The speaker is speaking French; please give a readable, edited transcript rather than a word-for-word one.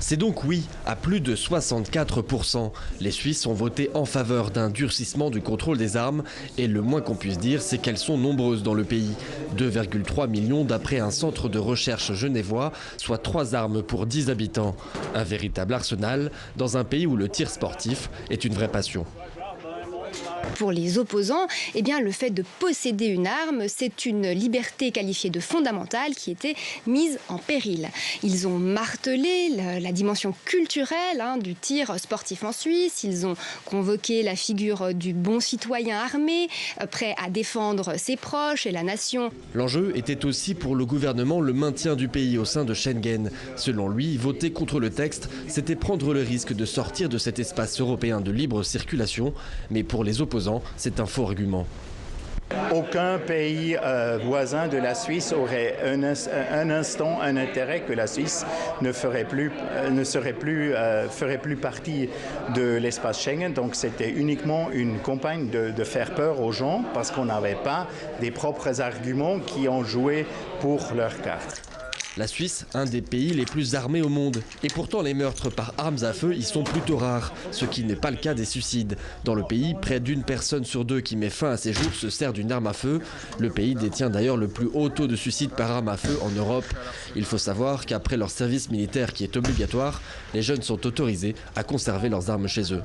C'est donc oui à plus de 64%. Les Suisses ont voté en faveur d'un durcissement du contrôle des armes et le moins qu'on puisse dire, c'est qu'elles sont nombreuses dans le pays. 2,3 millions d'après un centre de recherche genevois, soit 3 armes pour 10 habitants. Un véritable arsenal dans un pays où le tir sportif est une vraie passion. Pour les opposants, le fait de posséder une arme, c'est une liberté qualifiée de fondamentale qui était mise en péril. Ils ont martelé la dimension culturelle du tir sportif en Suisse. Ils ont convoqué la figure du bon citoyen armé, prêt à défendre ses proches et la nation. L'enjeu était aussi pour le gouvernement le maintien du pays au sein de Schengen. Selon lui, voter contre le texte, c'était prendre le risque de sortir de cet espace européen de libre circulation. Mais pour les opposants, c'est un faux argument. Aucun pays voisin de la Suisse aurait un instant un intérêt que la Suisse ferait plus partie de l'espace Schengen. Donc c'était uniquement une campagne de faire peur aux gens parce qu'on n'avait pas des propres arguments qui ont joué pour leur carte. La Suisse, un des pays les plus armés au monde. Et pourtant, les meurtres par armes à feu y sont plutôt rares, ce qui n'est pas le cas des suicides. Dans le pays, près d'une personne sur 2 qui met fin à ses jours se sert d'une arme à feu. Le pays détient d'ailleurs le plus haut taux de suicide par arme à feu en Europe. Il faut savoir qu'après leur service militaire qui est obligatoire, les jeunes sont autorisés à conserver leurs armes chez eux.